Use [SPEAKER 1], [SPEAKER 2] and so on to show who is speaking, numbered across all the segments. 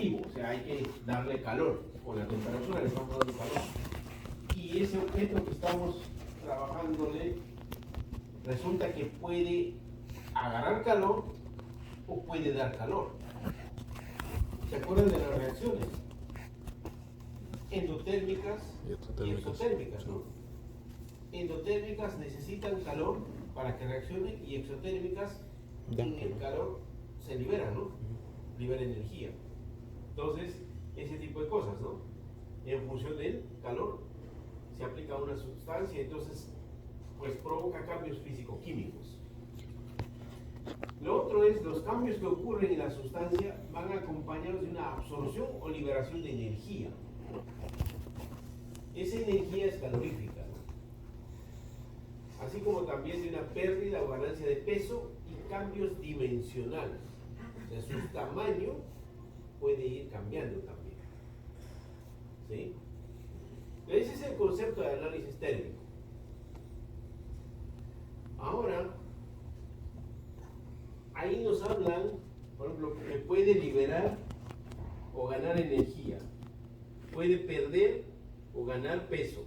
[SPEAKER 1] activo, o sea, hay que darle calor. Con la temperatura le estamos dando calor. Y ese objeto que estamos trabajándole resulta que puede agarrar calor o puede dar calor. ¿Se acuerdan de las reacciones? Endotérmicas y exotérmicas, ¿no? Endotérmicas necesitan calor para que reaccionen y exotérmicas en el calor se liberan, ¿no? Libera energía. Entonces, ese tipo de cosas, ¿no? En función del calor se aplica una sustancia, entonces pues provoca cambios físico-químicos. Lo otro es, los cambios que ocurren en la sustancia van acompañados de una absorción o liberación de energía. Esa energía es calorífica, ¿no? Así como también de una pérdida o ganancia de peso y cambios dimensionales. O sea, su tamaño puede ir cambiando también. ¿Sí? Ese es el concepto de análisis térmico. Ahora, ahí nos hablan, por ejemplo, que puede liberar o ganar energía, puede perder o ganar peso,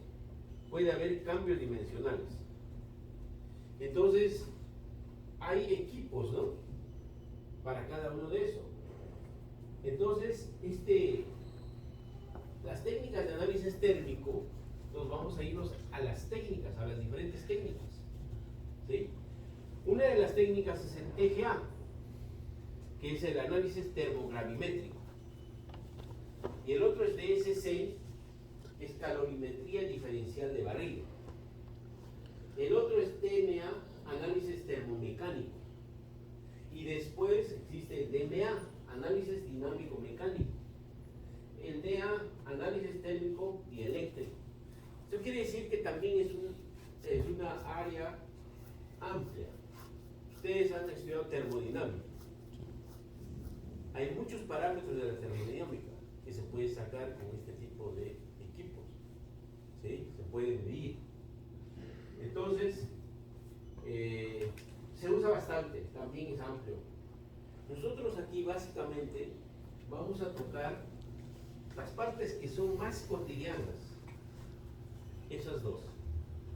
[SPEAKER 1] puede haber cambios dimensionales. Entonces, hay equipos, ¿no? Para cada uno de eso. Entonces, las técnicas de análisis térmico, nos vamos a irnos a las técnicas, a las diferentes técnicas. ¿Sí? Una de las técnicas es el TGA, que es el análisis termogravimétrico. Y el otro es DSC, es calorimetría diferencial de barriga. El otro es TMA, análisis termomecánico. Y después existe el DMA, análisis dinámico mecánico. El DA, análisis térmico y eléctrico. Eso quiere decir que también es una área amplia. Ustedes han estudiado termodinámica. Hay muchos parámetros de la termodinámica que se puede sacar con este tipo de equipos. ¿Sí? Se puede medir. Entonces, se usa bastante, también es amplio. Nosotros aquí básicamente vamos a tocar las partes que son más cotidianas. Esas dos,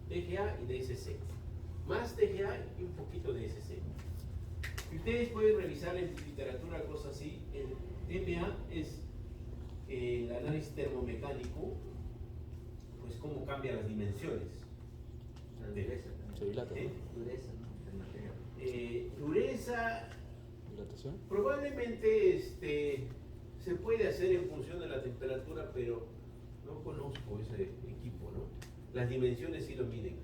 [SPEAKER 1] TGA y DSC. Más TGA y un poquito de DSC. Y ustedes pueden revisar en literatura cosas así. El TMA es el análisis termomecánico, pues cómo cambia las dimensiones.
[SPEAKER 2] La dureza.
[SPEAKER 3] Se dilata.
[SPEAKER 2] Dureza, ¿no? El material.
[SPEAKER 1] Dureza,
[SPEAKER 3] ¿Dilatación?
[SPEAKER 1] probablemente se puede hacer en función de la temperatura, pero no conozco ese equipo, ¿no? Las dimensiones sí lo miden.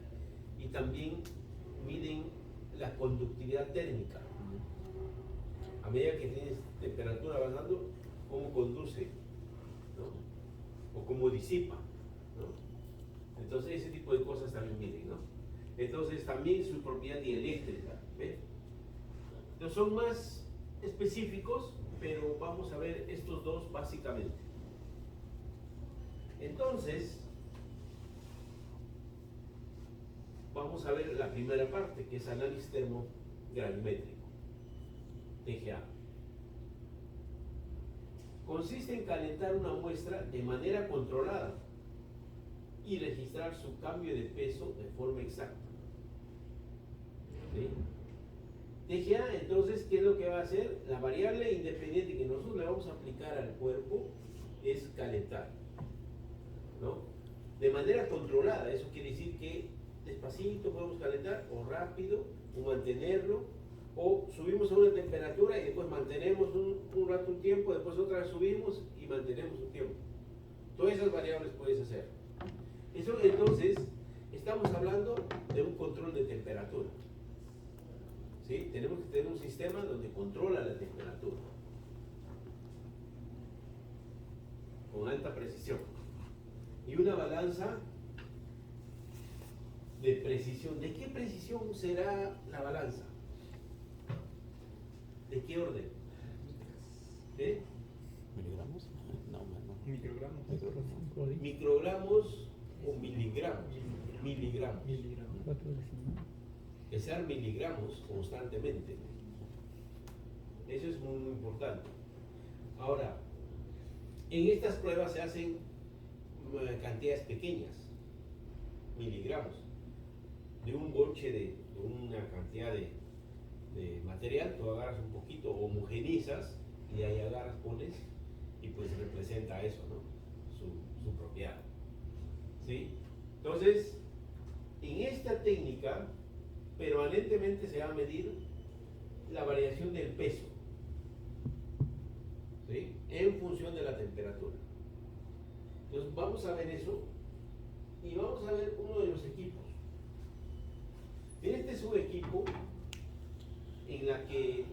[SPEAKER 1] Y también miden la conductividad térmica. A medida que tienes temperatura bajando, cómo conduce, ¿no? O cómo disipa, ¿no? Entonces ese tipo de cosas también miden, ¿no? Entonces también su propiedad dieléctrica, ¿ves? Entonces son más específicos, pero vamos a ver estos dos básicamente. Entonces, vamos a ver la primera parte, que es análisis termogravimétrico, TGA. Consiste en calentar una muestra de manera controlada y registrar su cambio de peso de forma exacta. ¿Sí? TGA, entonces, ¿qué es lo que va a hacer? La variable independiente que nosotros le vamos a aplicar al cuerpo es calentar, ¿no? De manera controlada. Eso quiere decir que despacito podemos calentar, o rápido, o mantenerlo, o subimos a una temperatura y después mantenemos un rato, un tiempo, después otra vez subimos y mantenemos un tiempo. Todas esas variables puedes hacer. Eso, entonces, estamos hablando de un control de temperatura. ¿Sí? Tenemos que tener un sistema donde controla la temperatura con alta precisión y una balanza de precisión. ¿De qué precisión será la balanza? ¿De qué orden? ¿De?
[SPEAKER 3] ¿Miligramos? No, no.
[SPEAKER 4] Microgramos.
[SPEAKER 1] ¿Microgramos o miligramos? Miligramos.
[SPEAKER 4] Cuatro décimas.
[SPEAKER 1] Que sean miligramos constantemente. Eso es muy, muy importante. Ahora, En estas pruebas se hacen cantidades pequeñas, miligramos, de un bonche de una cantidad de material. Tú agarras un poquito, homogenizas y ahí agarras, pones y pues representa eso, ¿no? Su propiedad. ¿Sí? Entonces, en esta técnica, permanentemente se va a medir la variación del peso, ¿sí? En función de la temperatura. Entonces, vamos a ver eso y vamos a ver uno de los equipos. Este es un equipo en la que,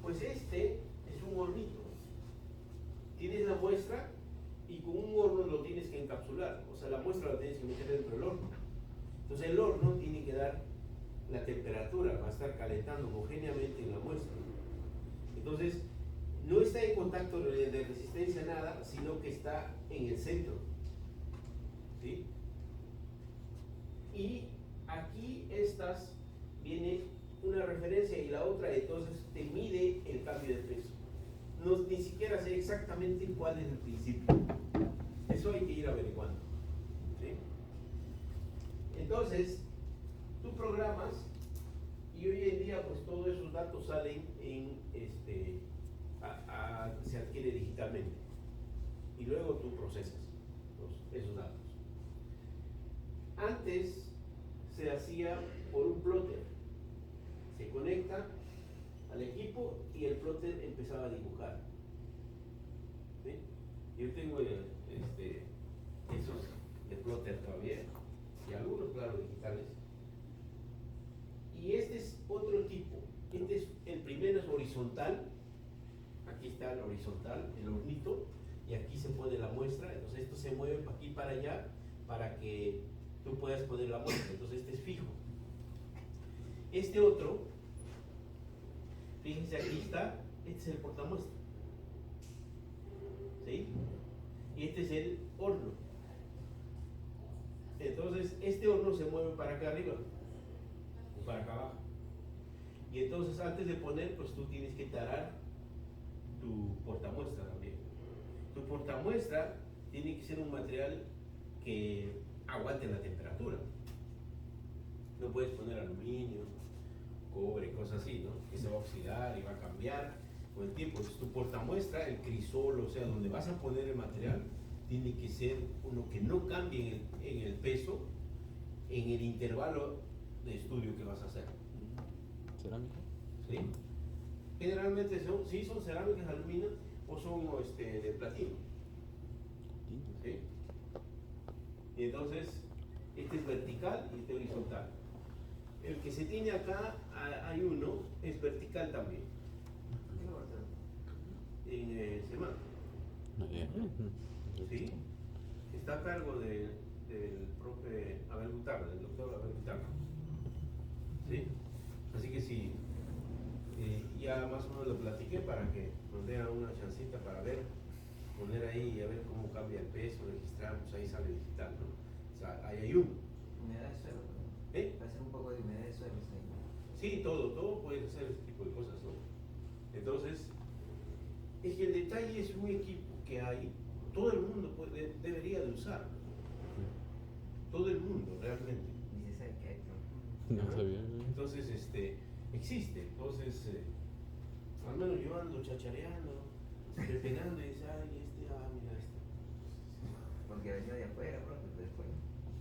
[SPEAKER 1] pues este es un hornito. Tienes la muestra y con un horno lo tienes que encapsular, o sea, la muestra la tienes que meter dentro del horno. Entonces el horno tiene que dar la temperatura, va a estar calentando homogéneamente en la muestra. Entonces, no está en contacto de resistencia nada, sino que está en el centro. ¿Sí? Y aquí viene una referencia y la otra, entonces te mide el cambio de peso. No, ni siquiera sé exactamente cuál es el principio. Eso hay que ir averiguando. ¿Sí? Entonces, tú programas y hoy en día pues todos esos datos salen se adquiere digitalmente y luego tú procesas esos datos. Antes se hacía por un plotter. Se conecta al equipo y el plotter empezaba a dibujar. ¿Sí? Yo tengo esos de plotter todavía y algunos, claro, digitales. Y este es otro equipo. El primero es horizontal. Aquí está el horizontal, el hornito, y aquí se pone la muestra. Entonces esto se mueve para aquí y para allá para que tú puedas poner la muestra. Entonces este es fijo. Este otro, fíjense, aquí está, este es el portamuestra. ¿Sí? Y este es el horno. Entonces este horno se mueve para acá arriba o para acá abajo. Y entonces antes de poner, pues tú tienes que tarar tu portamuestra también. Tu portamuestra tiene que ser un material que aguante la temperatura. No puedes poner aluminio, cobre, cosas así, ¿no? Que se va a oxidar y va a cambiar con el tiempo. Entonces tu portamuestra, el crisol, o sea, donde vas a poner el material, tiene que ser uno que no cambie en el peso, en el intervalo de estudio que vas a hacer.
[SPEAKER 3] ¿Cerámica?
[SPEAKER 1] ¿Sí? Generalmente son cerámicas, aluminio o son de platino. ¿Sí? Y entonces, este es vertical y este horizontal. El que se tiene acá, hay uno, es vertical también. En semana. ¿Sí? Está a cargo del profe Abel Gutarra, del doctor Abel Gutarra. ¿Sí? Así que sí, ya más o menos lo platiqué para que nos dé una chancita para ver, poner ahí y a ver cómo cambia el peso, registramos, ahí sale digital, ¿no? O sea, ahí hay uno.
[SPEAKER 2] Humedad de suelo. Va a ser un poco de humedad de suelo.
[SPEAKER 1] Sí, todo puede hacer ese tipo de cosas, ¿no? Entonces, es que el detalle es un equipo que hay, todo el mundo debería de usar. Todo el mundo, realmente.
[SPEAKER 2] Ni se sabe qué hay.
[SPEAKER 3] No sabía.
[SPEAKER 1] Entonces, existe. Entonces, al menos yo ando chachareando, pegando y dice, ay, mira este.
[SPEAKER 2] Porque venía de afuera, profe, pero después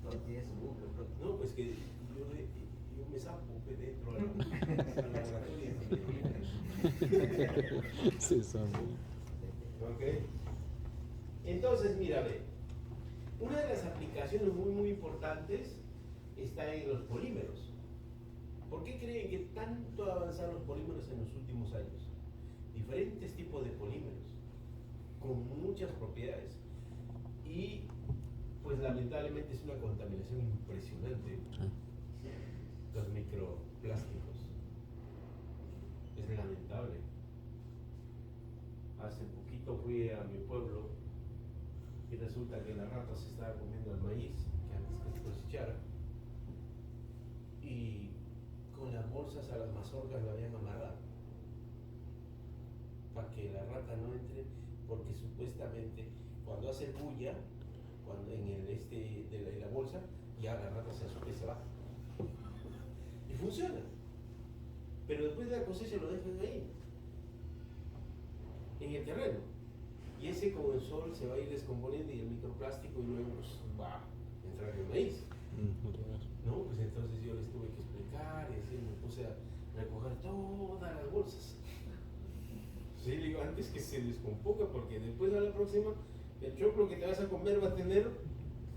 [SPEAKER 2] todo tiene su bucle, profe.
[SPEAKER 1] No, pues que yo me sapo dentro de la laboratorio.
[SPEAKER 3] Sí, son.
[SPEAKER 1] Ok. Entonces, mira, ve, una de las aplicaciones muy importantes está en los polímeros. ¿Por qué creen que tanto avanzaron los polímeros en los últimos años? Diferentes tipos de polímeros, con muchas propiedades. Y pues lamentablemente es una contaminación impresionante. Los microplásticos. Es lamentable. Hace poquito fui a mi pueblo y resulta que la rata se estaba comiendo el maíz que antes que se cosechara. Y con las bolsas a las mazorcas lo habían amarrado para que la rata no entre, porque supuestamente cuando hace bulla, cuando en el de la bolsa, ya la rata se asusta y se va. Y funciona. Pero después de la cosecha lo dejan ahí, en el terreno. Y ese con el sol se va a ir descomponiendo y el microplástico y luego pues, va a entrar en el maíz.
[SPEAKER 3] Otra vez.
[SPEAKER 1] ¿No? Pues entonces yo les tuve que explicar y así me puse a recoger todas las bolsas. Sí, le digo, antes que se descomponga, porque después a la próxima el choclo que te vas a comer va a tener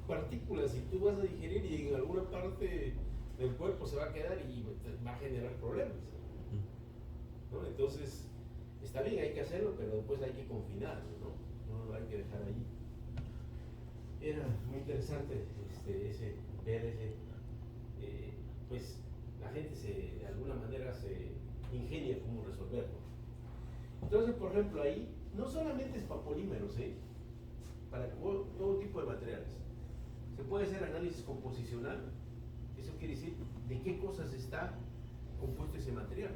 [SPEAKER 1] partículas y tú vas a digerir y en alguna parte del cuerpo se va a quedar y va a generar problemas. ¿No? Entonces, está bien, hay que hacerlo, pero después hay que confinarlo, ¿no? No lo hay que dejar allí. Era muy interesante ver ese, pues la gente de alguna manera se ingenia cómo resolverlo. Entonces, por ejemplo, ahí no solamente es para polímeros, para todo tipo de materiales. Se puede hacer análisis composicional, eso quiere decir de qué cosas está compuesto ese material.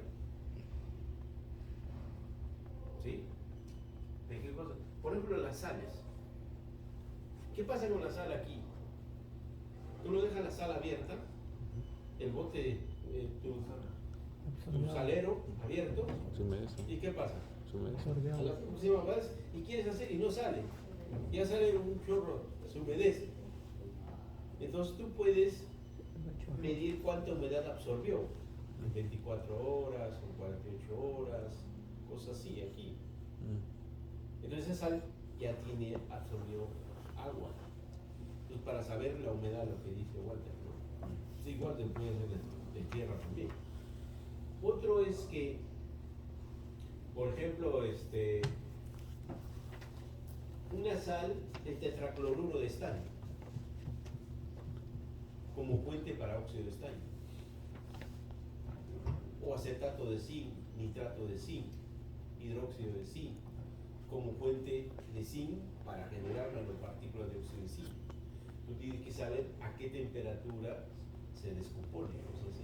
[SPEAKER 1] ¿Sí? ¿De qué cosas? Por ejemplo, las sales. ¿Qué pasa con la sal aquí? Tú lo dejas la sal abierta, el bote, tu salero abierto,
[SPEAKER 3] Se humedece.
[SPEAKER 1] ¿y qué pasa?
[SPEAKER 3] Se humedece.
[SPEAKER 4] Absorbe
[SPEAKER 1] A
[SPEAKER 4] agua.
[SPEAKER 1] la próxima vas y quieres hacer y no sale. Ya sale un chorro, se humedece. Entonces tú puedes medir cuánta humedad absorbió en 24 horas, en 48 horas, cosas así aquí. Entonces esa sal ya absorbió agua. Entonces para saber la humedad, lo que dice Walter, ¿no? Sí, igual puede ser de tierra también. Otro es que, por ejemplo, una sal de tetracloruro de estaño como fuente para óxido de estaño, o acetato de zinc, nitrato de zinc, hidróxido de zinc como fuente de zinc para generar nanopartículas de óxido de zinc. Tú tienes que saber a qué temperatura se descompone, cosas así.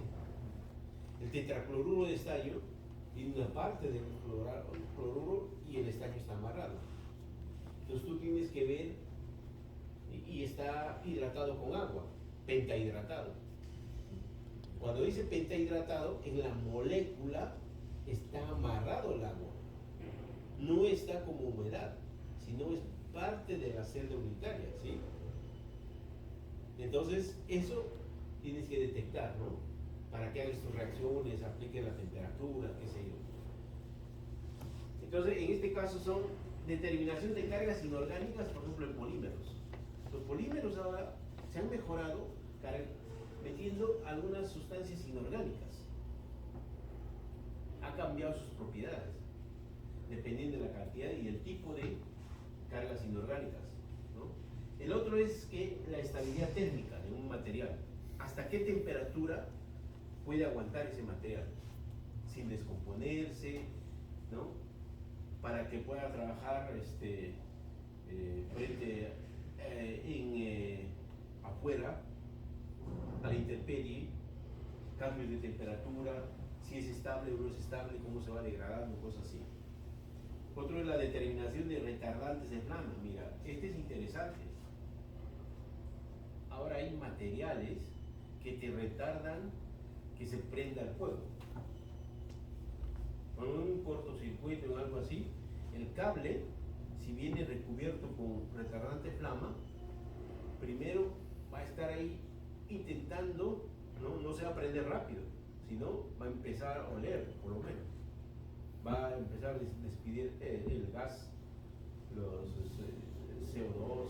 [SPEAKER 1] El tetracloruro de estaño tiene una parte del cloruro y el estaño está amarrado. Entonces tú tienes que ver, y está hidratado con agua, pentahidratado. Cuando dice pentahidratado, en la molécula está amarrado el agua. No está como humedad, sino es parte de la celda unitaria, ¿sí? Entonces, eso tienes que detectar, ¿no? Para que hagas tus reacciones, apliques la temperatura, qué sé yo. Entonces, en este caso son determinación de cargas inorgánicas, por ejemplo, en polímeros. Los polímeros ahora se han mejorado metiendo algunas sustancias inorgánicas. Ha cambiado sus propiedades, dependiendo de la cantidad y el tipo de cargas inorgánicas, ¿no? El otro es que la estabilidad térmica de un material. ¿Hasta qué temperatura puede aguantar ese material sin descomponerse, ¿no? Para que pueda trabajar frente afuera a la intemperie, cambios de temperatura, si es estable o no es estable, cómo se va degradando, cosas así. Otro es la determinación de retardantes de flama. Mira, este es interesante. Ahora hay materiales que te retardan que se prenda el fuego. Con un cortocircuito o algo así, el cable, si viene recubierto con retardante de flama, primero va a estar ahí intentando, no se va a prender rápido, sino va a empezar a oler, por lo menos. Va a empezar a despedir el gas, los CO2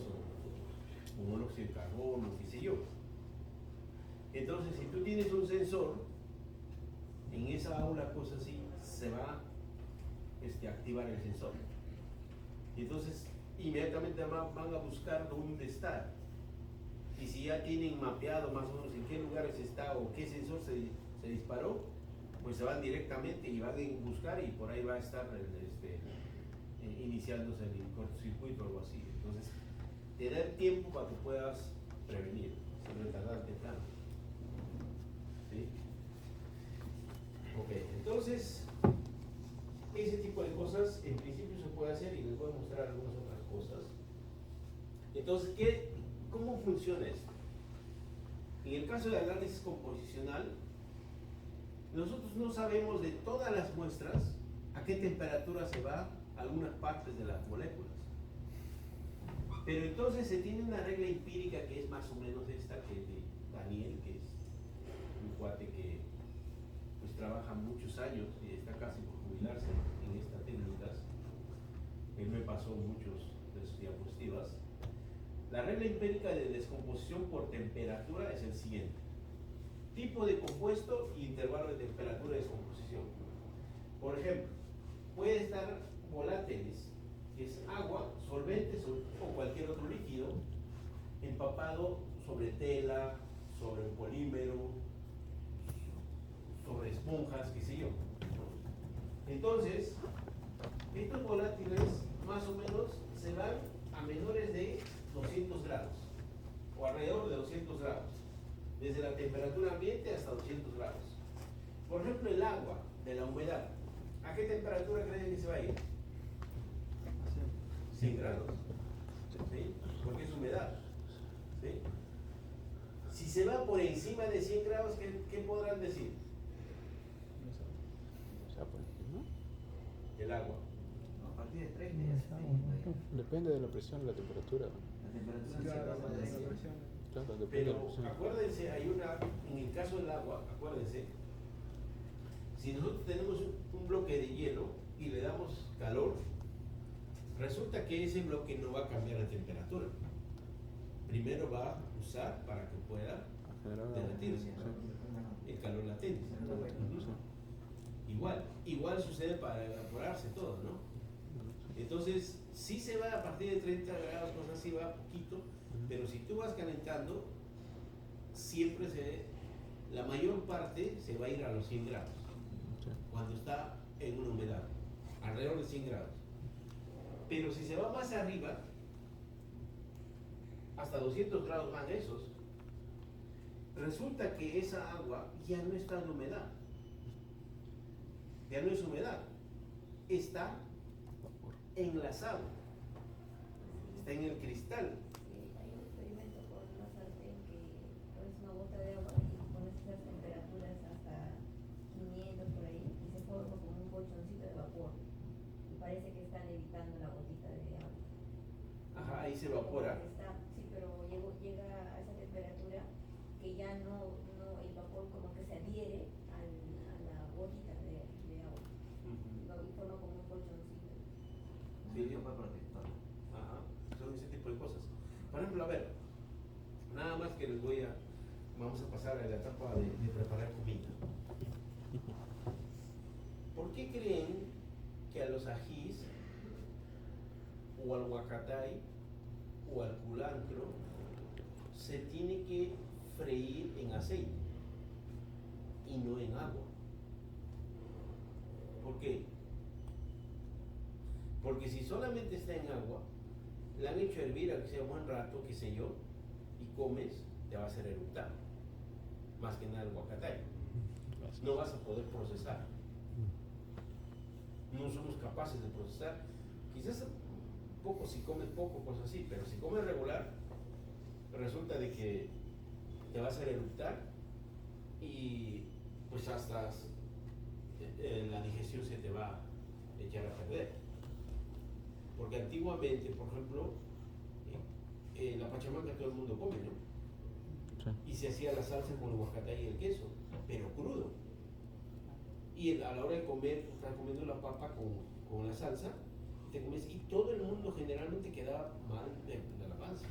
[SPEAKER 1] o monóxido de carbono, qué sé yo. Entonces, si tú tienes un sensor, en esa aula, cosa así, se va a activar el sensor. Y entonces, inmediatamente van a buscar dónde está. Y si ya tienen mapeado más o menos en qué lugares está o qué sensor se disparó, pues se van directamente y van a buscar y por ahí va a estar iniciándose el cortocircuito o algo así. Entonces, tener tiempo para que puedas prevenir, sin retardarte tanto. ¿Sí? Ok, entonces, ese tipo de cosas en principio se puede puede hacer y les voy a mostrar algunas otras cosas. Entonces, ¿cómo funciona esto? En el caso de análisis composicional, nosotros no sabemos de todas las muestras a qué temperatura se va algunas partes de las moléculas. Pero entonces se tiene una regla empírica que es más o menos esta, que es de Daniel, que es un cuate que pues trabaja muchos años y está casi por jubilarse en estas técnicas. Él me pasó muchos de sus diapositivas. La regla empírica de descomposición por temperatura es el siguiente: tipo de compuesto y intervalo de temperatura de descomposición. Por ejemplo, puede estar volátiles, que es agua, solventes o cualquier otro líquido, empapado sobre tela, sobre un polímero, sobre esponjas, qué sé yo. Entonces, estos volátiles más o menos se van a menores de 200 grados o alrededor de 200 grados, desde la temperatura ambiente hasta 200 grados. Por ejemplo, el agua de la humedad, ¿a qué temperatura creen que se va a ir? 100 grados, ¿sí? Porque es humedad, ¿sí? Si se va por encima de 100 grados, ¿qué podrán decir? El agua.
[SPEAKER 2] A partir de 30
[SPEAKER 4] No
[SPEAKER 2] ya
[SPEAKER 4] es
[SPEAKER 2] se
[SPEAKER 4] agua,
[SPEAKER 2] está
[SPEAKER 4] ¿no?
[SPEAKER 2] yendo.
[SPEAKER 3] Depende de la presión y la temperatura.
[SPEAKER 2] La temperatura se
[SPEAKER 5] Claro,
[SPEAKER 2] pasa de
[SPEAKER 5] la
[SPEAKER 2] 100.
[SPEAKER 5] presión.
[SPEAKER 3] Claro, depende de la
[SPEAKER 1] Pero
[SPEAKER 3] presión.
[SPEAKER 1] acuérdense, en el caso del agua, acuérdense, si nosotros tenemos un bloque de hielo y le damos calor, resulta que ese bloque no va a cambiar la temperatura. Primero va a usar para que pueda
[SPEAKER 3] Generar
[SPEAKER 1] derretirse, el calor latente. Igual sucede para evaporarse todo, ¿no? Entonces, sí se va a partir de 30 grados, cosas así, va poquito, pero si tú vas calentando, siempre la mayor parte se va a ir a los 100 grados, cuando está en una humedad, alrededor de 100 grados. Pero si se va más arriba, hasta 200 grados van esos, resulta que esa agua ya no está en humedad, ya no es humedad, está enlazado, está en el cristal.
[SPEAKER 6] Hay un experimento con una sartén que pones una gota de agua y pones esas temperaturas hasta 500 por ahí y se forma como un colchoncito de vapor y parece que están evitando la gotita de agua.
[SPEAKER 1] Ajá, ahí se evapora.
[SPEAKER 6] Sí, pero llega a esa temperatura que ya no el vapor como que se adhiere a la gotita de agua y forma como un colchoncito.
[SPEAKER 1] Sí.
[SPEAKER 2] Capa protectora.
[SPEAKER 1] Ajá, son ese tipo de cosas. Por ejemplo, a ver, nada más que vamos a pasar a la etapa de preparar comida. ¿Por qué creen que a los ajís o al huacatay o al culantro se tiene que freír en aceite y no en agua? ¿Por qué? Porque si solamente está en agua, la han hecho hervir a que sea un buen rato, qué sé yo, y comes, te va a hacer eructar. Más que nada el huacatay. No vas a poder procesar. No somos capaces de procesar. Quizás poco, si comes poco, cosas así, pero si comes regular, resulta de que te va a hacer eructar y pues hasta la digestión se te va a echar a perder. Porque antiguamente, por ejemplo, la pachamanca todo el mundo come, ¿no?
[SPEAKER 3] Sí.
[SPEAKER 1] Y se hacía la salsa con el huacatay y el queso, pero crudo. Y a la hora de comer, tú estás comiendo la papa con la salsa, te comes, y todo el mundo generalmente quedaba mal de la panza.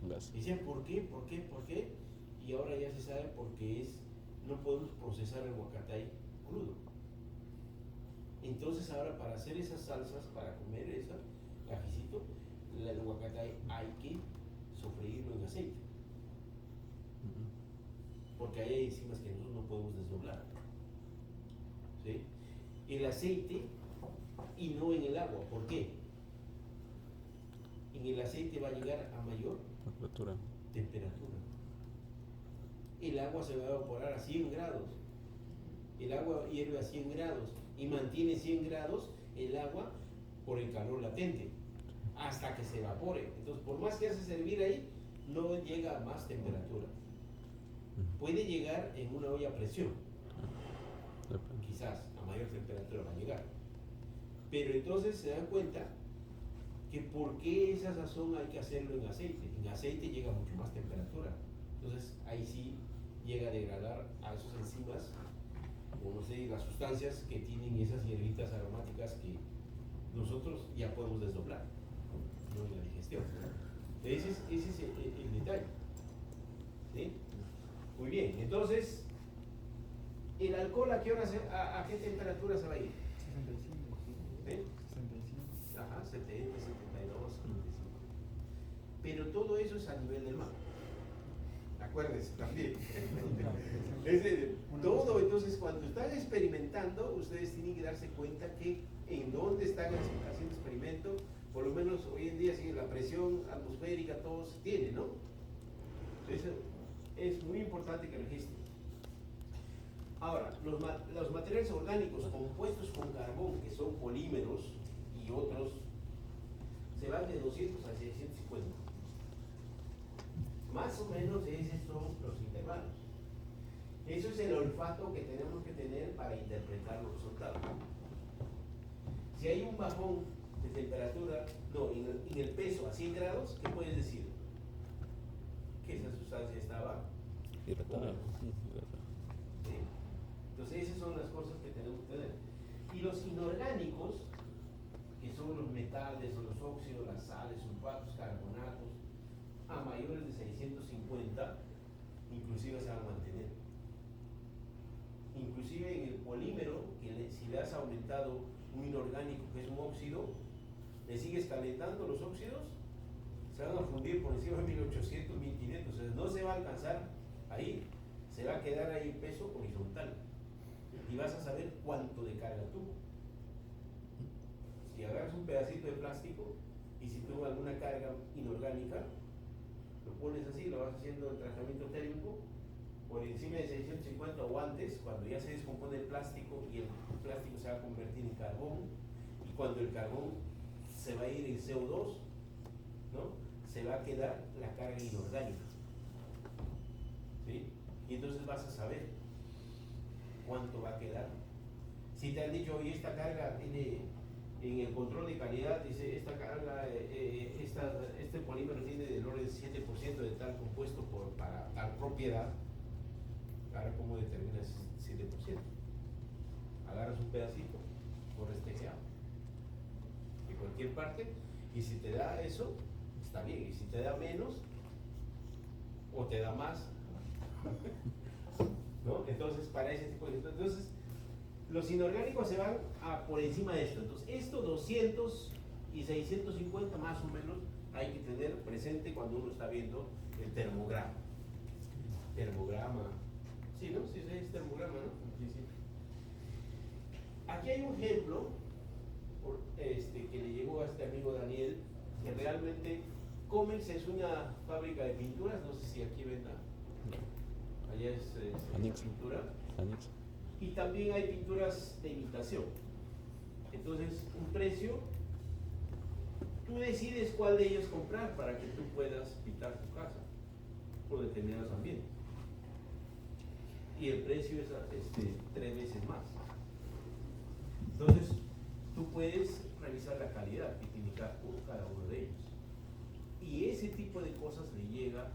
[SPEAKER 3] Gas.
[SPEAKER 1] Y decían, ¿por qué? ¿Por qué? ¿Por qué? Y ahora ya se sabe porque no podemos procesar el huacatay crudo. Entonces ahora para hacer esas salsas, para comer el ajicito, el huacatay hay que sofreírlo en aceite. Porque ahí hay enzimas que nosotros no podemos desdoblar. ¿Sí? El aceite y no en el agua. ¿Por qué? En el aceite va a llegar a mayor
[SPEAKER 3] Temperatura.
[SPEAKER 1] temperatura. El agua se va a evaporar a 100 grados. El agua hierve a 100 grados y mantiene 100 grados el agua por el calor latente hasta que se evapore. Entonces, por más que haces hervir ahí, no llega a más temperatura. Puede llegar en una olla a presión,
[SPEAKER 3] Depende.
[SPEAKER 1] quizás a mayor temperatura va a llegar. Pero entonces se dan cuenta que por qué esa sazón hay que hacerlo en aceite. En aceite llega mucho más temperatura. Entonces ahí sí llega a degradar a esas enzimas, o no sé, las sustancias que tienen esas hierbitas aromáticas que nosotros ya podemos desdoblar, ¿no? En la digestión. Ese es el detalle. ¿Sí? Muy bien, entonces, ¿el alcohol a qué hora a qué temperatura se va a ir?
[SPEAKER 4] 65.
[SPEAKER 1] ¿Sí?
[SPEAKER 4] 65.
[SPEAKER 1] Ajá, 70, 72, 75. Pero todo eso es a nivel del mar. Acuérdense también. Es decir, todo, entonces cuando están experimentando, ustedes tienen que darse cuenta que en dónde están haciendo experimento, por lo menos hoy en día, si la presión atmosférica, todo se tiene, ¿no? Entonces, es muy importante que registren. Ahora, los materiales orgánicos compuestos con carbón, que son polímeros y otros, se van de 200 a 650. Más o menos esos son los intervalos. Eso es el olfato que tenemos que tener para interpretar los resultados. Si hay un bajón de temperatura, no, en el peso a 100 grados, ¿qué puedes decir? Que esa sustancia estaba
[SPEAKER 3] Hidratada.
[SPEAKER 1] ¿sí? Entonces esas son las cosas que tenemos que tener. Y los inorgánicos, que son los metales o los óxidos, las sales, sulfatos, carbonatos, a mayores de 650, inclusive se van a mantener. Inclusive en el polímero, si le has aumentado un inorgánico que es un óxido, le sigues calentando los óxidos, se van a fundir por encima de 1800, 1500, o sea, no se va a alcanzar ahí, se va a quedar ahí en peso horizontal y vas a saber cuánto de carga tuvo. Si agarras un pedacito de plástico y si tuvo alguna carga inorgánica, lo pones así, lo vas haciendo el tratamiento térmico por encima de 650 o antes, cuando ya se descompone el plástico y el plástico se va a convertir en carbón, y cuando el carbón se va a ir en CO2, ¿no? Se va a quedar la carga inorgánica, ¿sí? Y entonces vas a saber cuánto va a quedar. Si te han dicho, oye, esta carga tiene, en el control de calidad, dice, esta carga, este polímero tiene del orden del 7% de tal compuesto para tal propiedad. Ahora, ¿cómo determinas 7%? Agarras un pedacito, corres TGA de cualquier parte, y si te da eso, está bien, y si te da menos, o te da más, ¿no? Entonces, para ese tipo de... Entonces, los inorgánicos se van a por encima de esto. Entonces, esto 200 y 650 más o menos hay que tener presente cuando uno está viendo el termograma. Termograma. Sí, ¿no? Sí, es termograma, ¿no? Sí, sí. Aquí hay un ejemplo que le llegó a este amigo Daniel, que realmente Comex es una fábrica de pinturas, no sé si aquí venda. Allá es
[SPEAKER 3] Anix.
[SPEAKER 1] pintura.
[SPEAKER 3] Anix.
[SPEAKER 1] Y también hay pinturas de imitación. Entonces, un precio, tú decides cuál de ellos comprar para que tú puedas pintar tu casa por determinados ambientes. Y el precio es 3 veces más. Entonces, tú puedes revisar la calidad que tiene cada uno de ellos. Y ese tipo de cosas le llega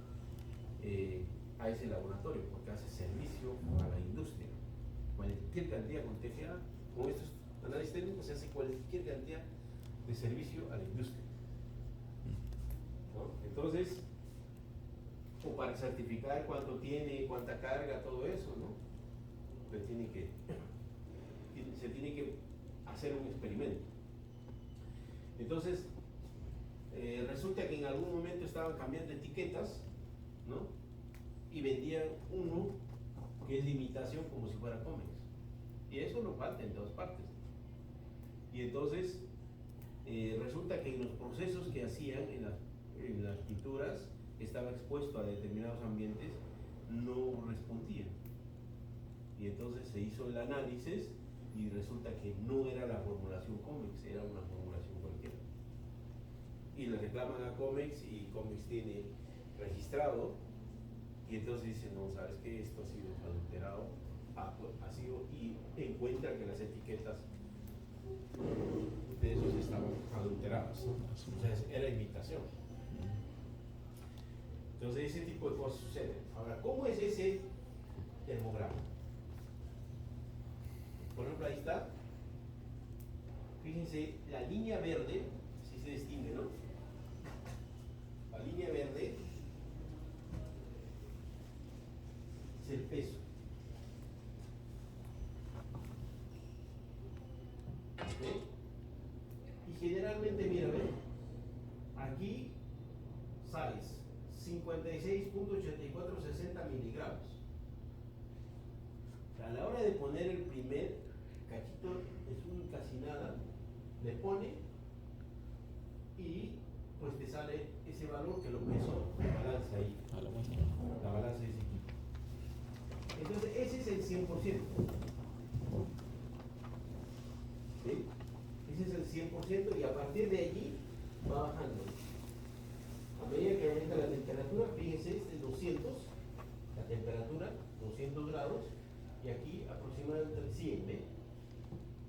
[SPEAKER 1] a ese laboratorio, porque hace servicio a la industria. Cualquier cantidad con TGA, con estos análisis técnicos, se hace cualquier cantidad de servicio a la industria, ¿no? Entonces, o para certificar cuánto tiene, cuánta carga, todo eso, ¿no? Se tiene que hacer un experimento. Entonces, resulta que en algún momento estaban cambiando etiquetas, ¿no? Y vendían uno que es de imitación como si fuera Comex. Y eso no falta en todas partes. Y entonces, resulta que en los procesos que hacían en las pinturas, estaba expuesto a determinados ambientes, no respondían. Y entonces se hizo el análisis y resulta que no era la formulación Comex, era una formulación y le reclaman a Comex y Comex tiene registrado y entonces dicen, no, sabes que esto ha sido adulterado, ha sido, y encuentran que las etiquetas de esos estaban adulteradas, o sea, era imitación. Entonces ese tipo de cosas suceden. Ahora, ¿cómo es ese termograma? Por ejemplo, ahí está. Fíjense, la línea verde, si se distingue, ¿no? La línea verde es el peso. ¿Ok? Y generalmente, mira, ¿ven? Aquí, size, 56.8460 miligramos. A la hora de poner el primer cachito, es un casi nada, le pone y pues te sale ese valor que lo pesó, la balanza ahí.
[SPEAKER 3] A la muestra.
[SPEAKER 1] La balanza de ese equipo. Entonces, ese es el 100%. ¿Sí? Ese es el 100% y a partir de allí va bajando. A medida que aumenta la temperatura, fíjense, este es 200, la temperatura, 200 grados, y aquí aproximadamente 100, ¿ve?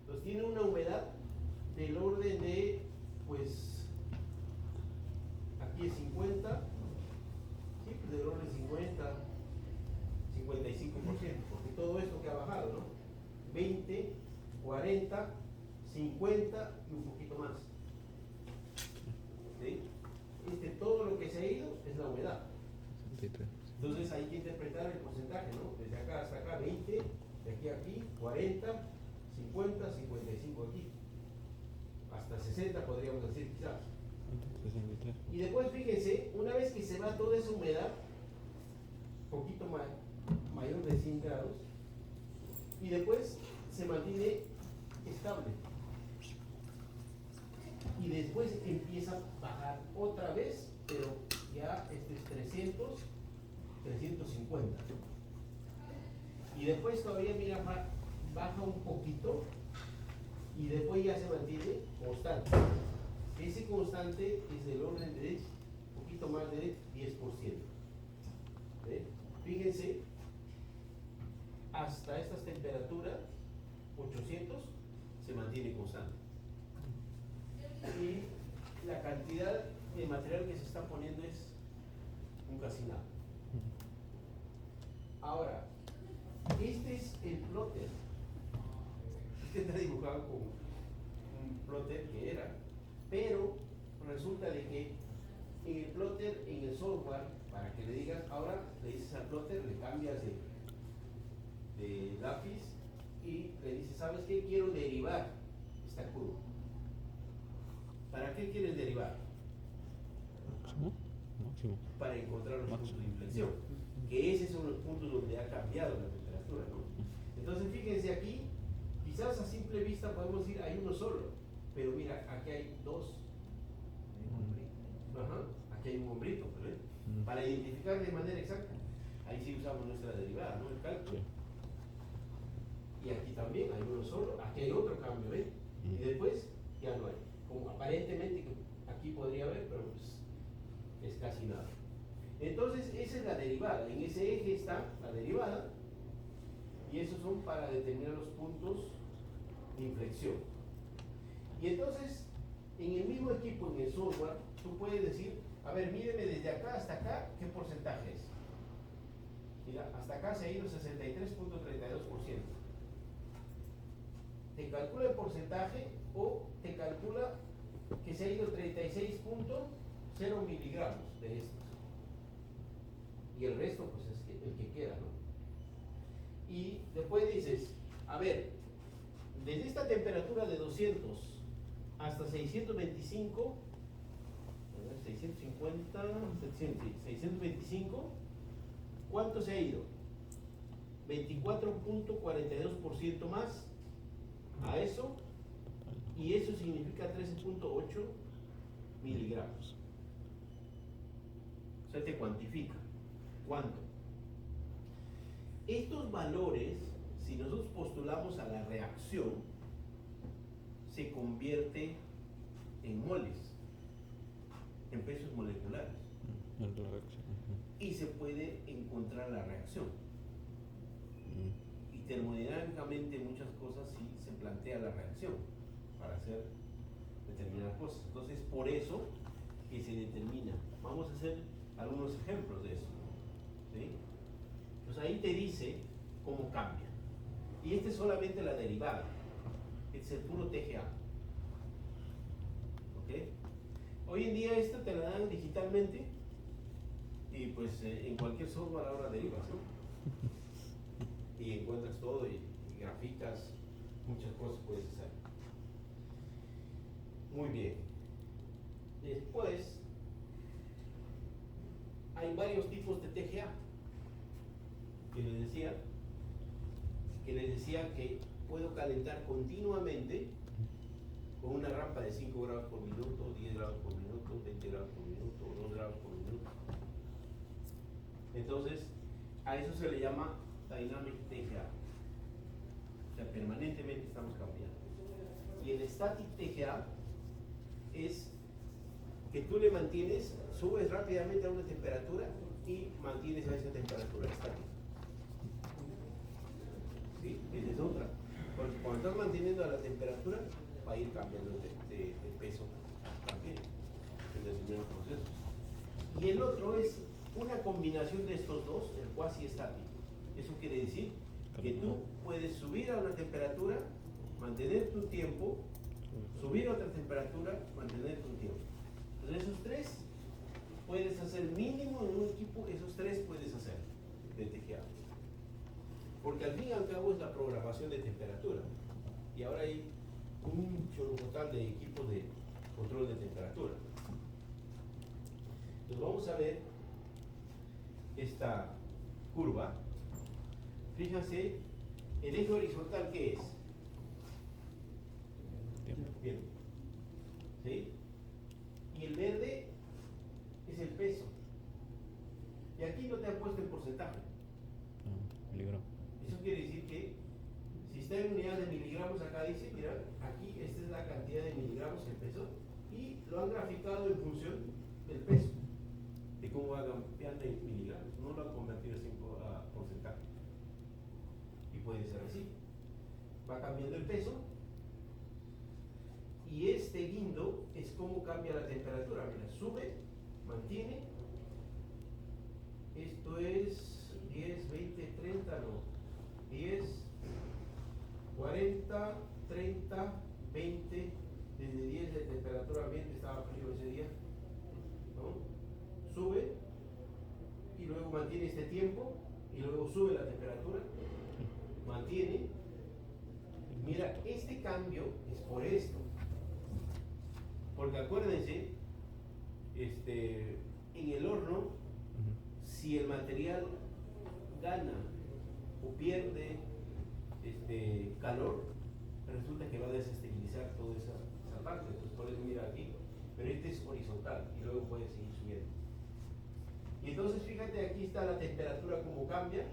[SPEAKER 1] Entonces tiene una humedad del orden de, pues, aquí es 50, sí, pues del orden de 50, 55%, porque todo esto que ha bajado, ¿no? 20, 40, 50 y un poquito más. ¿Sí? Todo lo que se ha ido es la humedad.
[SPEAKER 3] 63.
[SPEAKER 1] Entonces hay que interpretar el porcentaje, ¿no? Desde acá hasta acá, 20, de aquí a aquí, 40, 50, 55 aquí. Hasta 60 podríamos decir quizás.
[SPEAKER 3] 63.
[SPEAKER 1] Y después fíjense, una vez que se va toda esa humedad, poquito más, mayor de 100 grados, y después se mantiene estable. Y después empieza a bajar otra vez, pero ya este es 300, 350. Y después todavía, mira, baja un poquito y después ya se mantiene constante. Ese constante es del orden de un poquito más de 10%. ¿Ve? Fíjense, hasta estas temperaturas, 800, se mantiene constante. Y la cantidad de material que se está poniendo es un casi nada. Ahora, este es el plotter. Este está dibujado con un plotter que era, pero resulta de que en el plotter, en el software, para que le digas, ahora le dices al plotter, le cambias de lápiz y le dices, ¿sabes qué? Quiero derivar esta curva. ¿Para qué quieres derivar?
[SPEAKER 3] ¿Máximo? Máximo.
[SPEAKER 1] Para encontrar los puntos
[SPEAKER 3] Máximo.
[SPEAKER 1] de inflexión, que esos son los puntos donde ha cambiado la temperatura, ¿no? Entonces fíjense aquí, quizás a simple vista podemos decir hay uno solo, pero mira, aquí hay dos. Ajá, aquí hay un hombrito, ¿ves? Para identificar de manera exacta. Ahí sí usamos nuestra derivada, ¿no? El cálculo. Y aquí también hay uno solo, aquí hay otro cambio, ¿ves? Y después ya no hay. Como aparentemente aquí podría haber, pero pues es casi nada. Entonces esa es la derivada, en ese eje está la derivada y esos son para determinar los puntos de inflexión. Y entonces en el mismo equipo, en el software, tú puedes decir, a ver, mídeme desde acá hasta acá, ¿qué porcentaje es? Mira, hasta acá se ha ido 63.32%. Te calcula el porcentaje o te calcula que se ha ido 36.0 miligramos de estos. Y el resto, pues es el que queda, ¿no? Y después dices, a ver, desde esta temperatura de 200 hasta 625, 650, 625, ¿cuánto se ha ido? 24.42% más a eso, y eso significa 13.8 miligramos. O sea, te cuantifica. ¿Cuánto? Estos valores, si nosotros postulamos a la reacción, se convierte en moles. en pesos moleculares.
[SPEAKER 3] En la reacción.
[SPEAKER 1] Y se puede encontrar la reacción. Y termodinámicamente muchas cosas sí se plantea la reacción para hacer determinadas cosas. Entonces, por eso que se determina. Vamos a hacer algunos ejemplos de eso. ¿Sí? Pues ahí te dice cómo cambia. Y esta es solamente la derivada. Este es el puro TGA. ¿Ok? Hoy en día esto te la dan digitalmente y pues en cualquier software ahora derivas, ¿no? Y encuentras todo y graficas, muchas cosas puedes hacer. Muy bien. Después hay varios tipos de TGA que les decía que puedo calentar continuamente con una rampa de 5 grados por minuto, 10 grados por minuto, 20 grados por minuto, 2 grados por minuto. Entonces, a eso se le llama Dynamic TGA. O sea, permanentemente estamos cambiando. Y el Static TGA es que tú le mantienes, subes rápidamente a una temperatura y mantienes a esa temperatura estática. ¿Sí? Esa es otra. Porque cuando estás manteniendo a la temperatura, va a ir cambiando de peso también en determinados procesos. Y el otro es una combinación de estos dos, el cuasi estático. Eso quiere decir que tú puedes subir a una temperatura, mantener tu tiempo, subir a otra temperatura, mantener tu tiempo. Entonces esos tres puedes hacer mínimo en un equipo, esos tres puedes hacer de TGA. Porque al fin y al cabo es la programación de temperatura. Y ahora hay un chorro total de equipos de control de temperatura. Entonces vamos a ver esta curva. Fíjense, el eje horizontal, ¿qué es? Bien. ¿Sí? Y el verde es el peso. Y aquí no te han puesto el porcentaje.
[SPEAKER 3] Miligramo.
[SPEAKER 1] Eso quiere decir que si está en unidades de miligramos, acá dice, mira, aquí esta es la cantidad de miligramos el peso, y lo han graficado en función del peso, de cómo va cambiando en miligramos, no lo han convertido así a porcentaje. Y puede ser así. Va cambiando el peso, y este guindo es cómo cambia la temperatura. Mira, sube, mantiene, esto es 10, 20, 30, no. 10, 40, 30, 20, desde 10 de temperatura ambiente, estaba frío ese día, ¿no? Sube y luego mantiene este tiempo y luego sube la temperatura, mantiene. Mira, este cambio es por esto, porque acuérdense, en el horno, si el material gana o pierde calor, resulta que va a desestabilizar toda esa parte. Entonces por eso mira aquí, pero este es horizontal y luego puede seguir subiendo. Y entonces fíjate, aquí está la temperatura como cambia,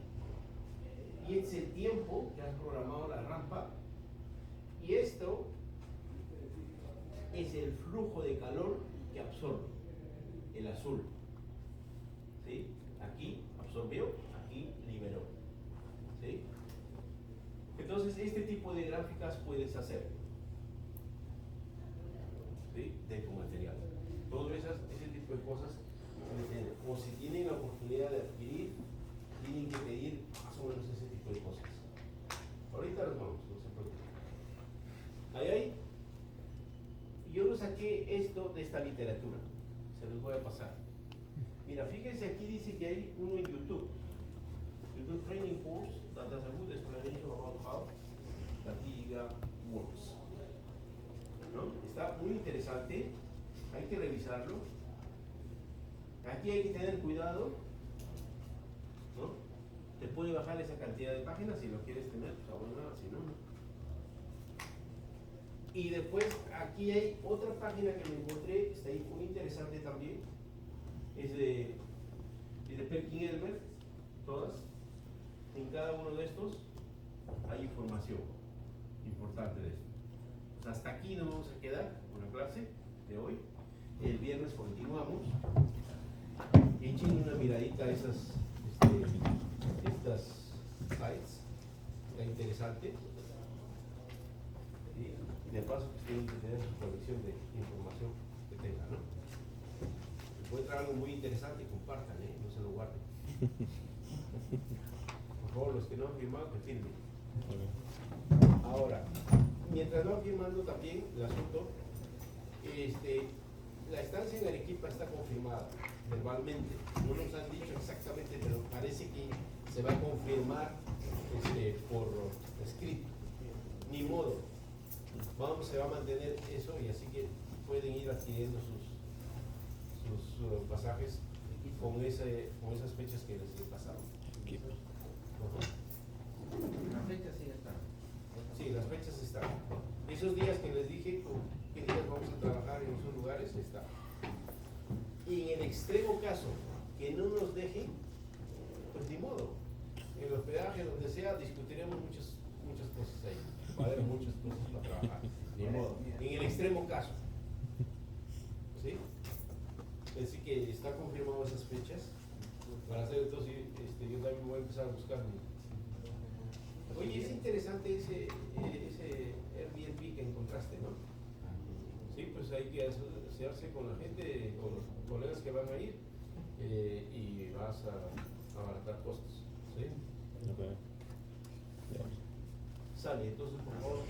[SPEAKER 1] y este es el tiempo que has programado la rampa, y esto es el flujo de calor que absorbe, el azul. ¿Sí? Aquí absorbió, aquí liberó. ¿Sí? Entonces, este tipo de gráficas puedes hacer, ¿sí? De tu material. Todo ese tipo de cosas, o si tienen la oportunidad de adquirir, tienen que pedir más o menos ese tipo de cosas. Ahorita los vamos, no se preocupen. Ahí hay. Yo lo saqué esto de esta literatura, se los voy a pasar. Mira, fíjense, aquí dice que hay uno en YouTube Training Course that has a good explanation about how la TGA works. ¿No? Está muy interesante, hay que revisarlo. Aquí hay que tener cuidado, ¿no? Te puede bajar esa cantidad de páginas si lo quieres tener, pues abona, si no, no. Y después aquí hay otra página que me encontré, está ahí muy interesante también, es de Perkin-Elmer, todas. En cada uno de estos hay información importante de esto. Pues hasta aquí nos vamos a quedar con la clase de hoy. El viernes continuamos. Echen una miradita a estas sites. Está interesante. Y de paso pues, tienen que tener su colección de información que tengan, ¿no? Si encuentran algo muy interesante, compartan, no se lo guarden. Por favor, los que no han firmado, que firmen. Ahora, mientras van firmando también el asunto, la estancia en Arequipa está confirmada verbalmente. No nos han dicho exactamente, pero parece que se va a confirmar por escrito. Ni modo. Se va a mantener eso y así que pueden ir adquiriendo sus pasajes con esas fechas que les he pasado.
[SPEAKER 2] La fecha sí está.
[SPEAKER 1] Sí, las fechas están. Esos días que les dije, con qué días vamos a trabajar en esos lugares, está. Y en el extremo caso, que no nos dejen, pues ni modo. En el hospedaje, donde sea, discutiremos muchas cosas ahí. Va a haber muchas cosas para trabajar. Ni modo. En el extremo caso. ¿Sí? Así que está confirmado esas fechas. Para hacer entonces, yo también voy a empezar a buscar Oye, es interesante ese Airbnb que encontraste, ¿no? Sí, pues hay que asociarse con la gente, con los colegas que van a ir y vas a abaratar costos, ¿sí?
[SPEAKER 3] Okay.
[SPEAKER 1] Sale, entonces por favor.